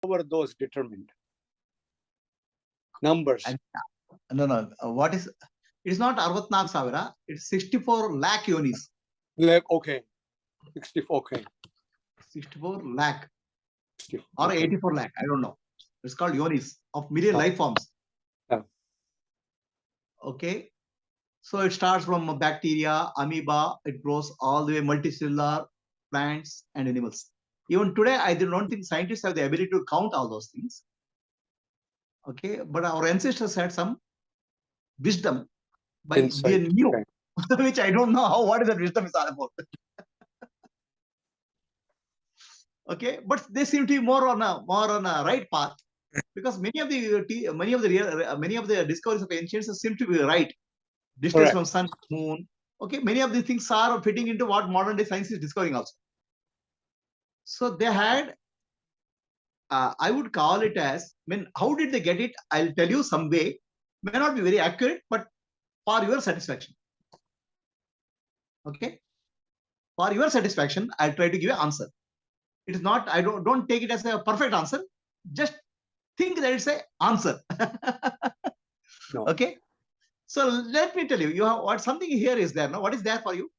were those determined? Numbers. No. What is? It is not 64 savira. It's 64 lakh yonis. Like, okay. 64, okay. 64 lakh. 64, or okay. 84 lakh. I don't know. It's called yonis of million life forms. Yeah. Okay. So it starts from bacteria, amoeba. It grows all the way multicellular plants and animals. Even today, I don't think scientists have the ability to count all those things. Okay, but our ancestors had some wisdom by Insight. they knew, Okay. which I don't know how. What is that wisdom is all about? Okay, but they seem to be more on a right path, because many of the discoveries of ancients seem to be right. Distance from sun, moon. Okay, many of these things are fitting into what modern day science is discovering also. So they had, I would call it as, how did they get it? I'll tell you some way. May not be very accurate, but for your satisfaction. Okay, for your satisfaction, I'll try to give an answer. It is not, I don't take it as a perfect answer. Just think that it's an answer. No. Okay. So let me tell you, you have what something here is there. Now, what is there for you?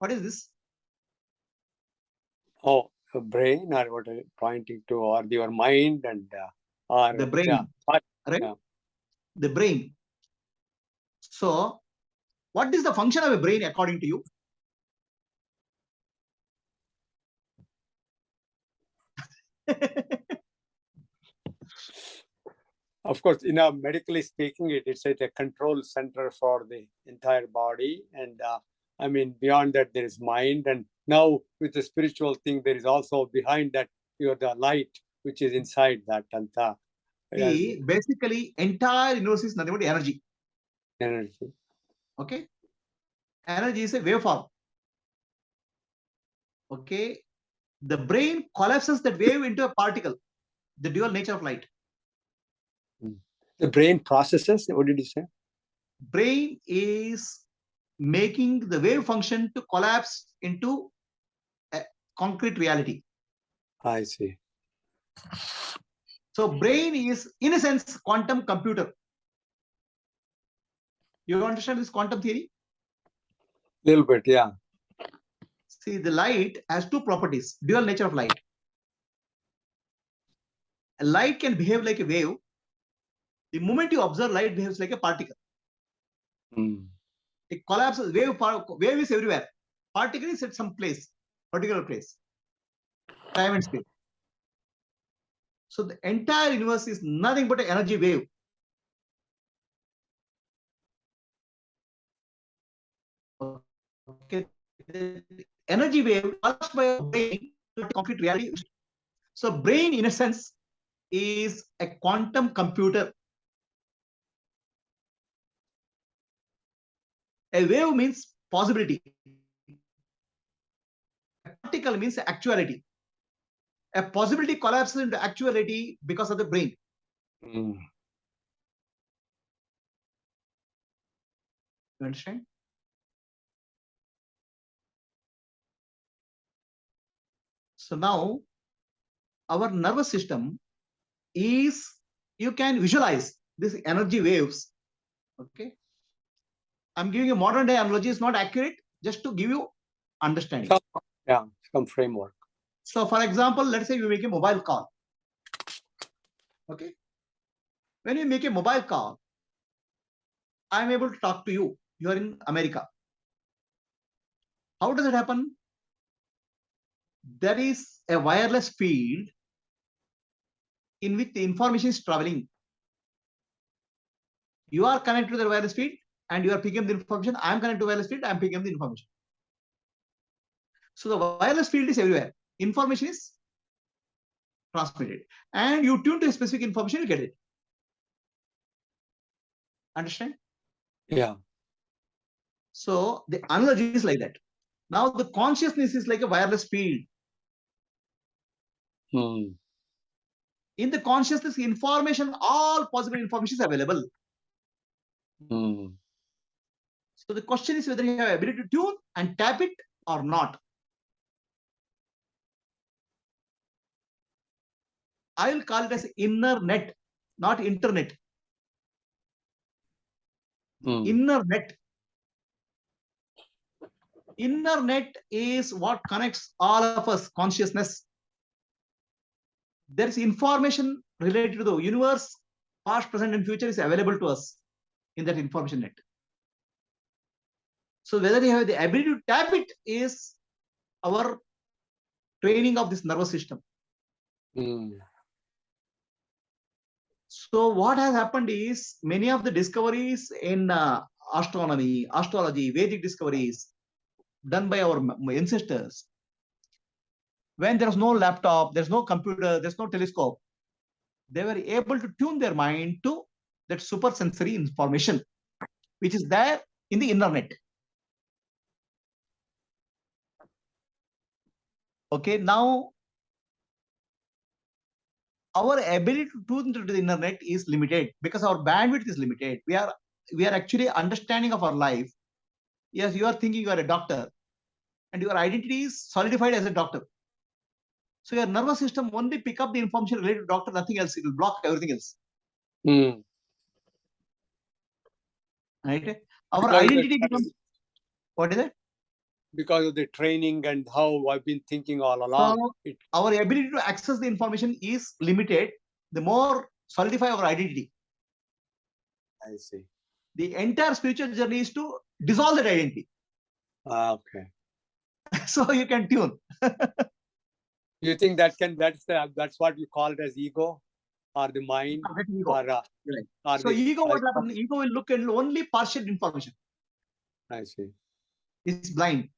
What is this? Oh, a brain, or what are you pointing to, or your mind, and or The brain, yeah, right? Yeah. The brain. So, what is the function of a brain according to you? Of course, medically speaking, it's a control center for the entire body. And I mean, beyond that, there is mind. And now with the spiritual thing, there is also behind that, the light, which is inside that. And basically, entire universe is nothing but energy. Energy. Okay. Energy is a waveform. Okay. The brain collapses that wave into a particle, the dual nature of light. The brain processes, what did you say? Brain is making the wave function to collapse into a concrete reality. I see. So brain is, in a sense, quantum computer. You understand this quantum theory? Little bit, yeah. See, the light has two properties, dual nature of light. A light can behave like a wave. The moment you observe light, behaves like a particle. It collapses. Wave is everywhere. Particle is at some place, particular place, time and space. So the entire universe is nothing but an energy wave. Okay, the energy wave collapsed by a brain to concrete reality. So brain, in a sense, is a quantum computer. A wave means possibility. A particle means actuality. A possibility collapses into actuality because of the brain. You understand? So now, our nervous system is, you can visualize these energy waves. Okay. I'm giving you modern day analogy, is not accurate, just to give you understanding. Some framework. So for example, let's say you make a mobile call. Okay. When you make a mobile call, I'm able to talk to you. You are in America. How does it happen? There is a wireless field in which the information is traveling. You are connected to the wireless field and you are picking up the information. I am connected to the wireless field. I am picking up the information. So the wireless field is everywhere. Information is transmitted. And you tune to a specific information, you get it. Understand? Yeah. So the analogy is like that. Now the consciousness is like a wireless field. In the consciousness, information, all possible information is available. So the question is whether you have ability to tune and tap it or not. I will call it as inner net, not internet. Inner net. Inner net is what connects all of us, consciousness. There is information related to the universe, past, present, and future is available to us in that information net. So whether you have the ability to tap it is our training of this nervous system. So what has happened is many of the discoveries in astronomy, astrology, Vedic discoveries done by our ancestors, when there's no laptop, there's no computer, there's no telescope, they were able to tune their mind to that super sensory information, which is there in the internet. Okay, now our ability to tune into the internet is limited because our bandwidth is limited. We are actually understanding of our life. Yes, you are thinking you are a doctor and your identity is solidified as a doctor. So your nervous system only pick up the information related to doctor, nothing else. It will block everything else. Right? Our identity becomes, what is it? Because of the training and how I've been thinking all along. So our ability to access the information is limited. The more solidify our identity. I see. The entire spiritual journey is to dissolve that identity. Okay. So you can tune. You think that's what you call it as ego, or the mind, ego. or so ego, what happens? Ego will look at only partial information. I see. It's blind.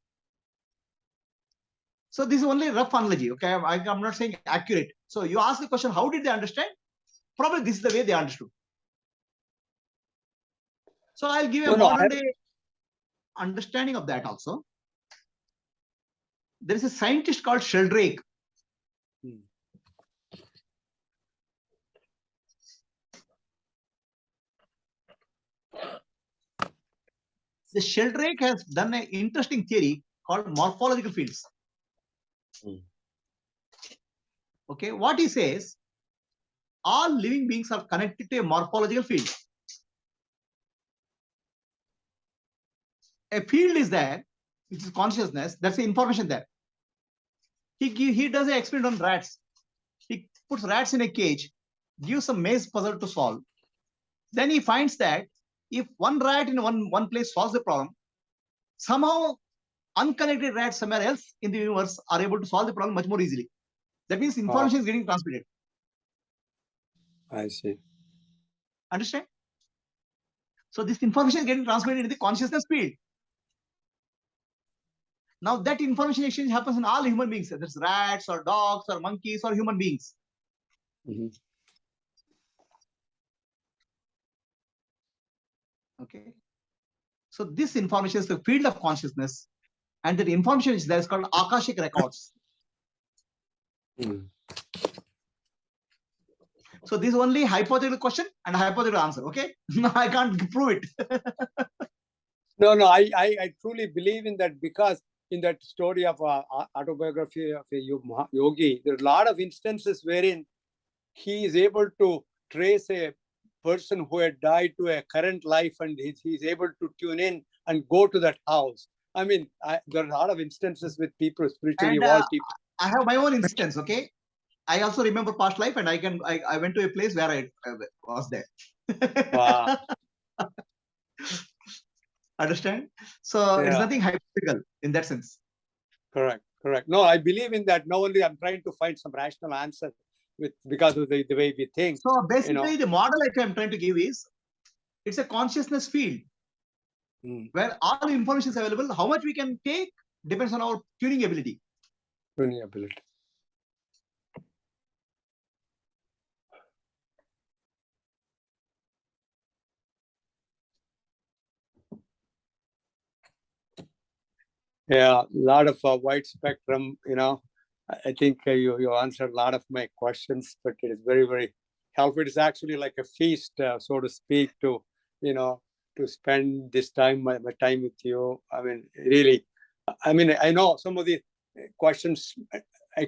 So this is only rough analogy. Okay, I'm not saying accurate. So you ask the question, how did they understand? Probably this is the way they understood. So I'll give a modern day understanding of that also. There is a scientist called Sheldrake. The Sheldrake has done an interesting theory called morphological fields. Okay, what he says, all living beings are connected to a morphological field. A field is there, which is consciousness. That's the information there. He does an experiment on rats. He puts rats in a cage, gives some maze puzzle to solve. Then he finds that if one rat in one place solves the problem, somehow unconnected rats somewhere else in the universe are able to solve the problem much more easily. That means information is getting transmitted. I see. Understand? So this information is getting transmitted in the consciousness field. Now that information exchange happens in all human beings, whether it's rats or dogs or monkeys or human beings. Okay. So this information is the field of consciousness, and that information is there is called Akashic records. So this is only hypothetical question and hypothetical answer. Okay. No, I can't prove it. No, I truly believe in that, because in that story of autobiography of a yogi, there are a lot of instances wherein he is able to trace a person who had died to a current life, and he's able to tune in and go to that house. I mean, there are a lot of instances with people, spiritually evolved people. I have my own instance. Okay. I also remember past life, and I went to a place where I was there. Wow. Understand? So it's nothing hypothetical in that sense. Correct. No, I believe in that. Not only I'm trying to find some rational answer because of the way we think. So basically, the model that I'm trying to give is, it's a consciousness field where all information is available. How much we can take depends on our tuning ability. Yeah, a lot of wide spectrum. I think you answered a lot of my questions, but it is very, very helpful. It's actually like a feast, so to speak, to spend this time, my time with you. I mean, really, I know some of the questions I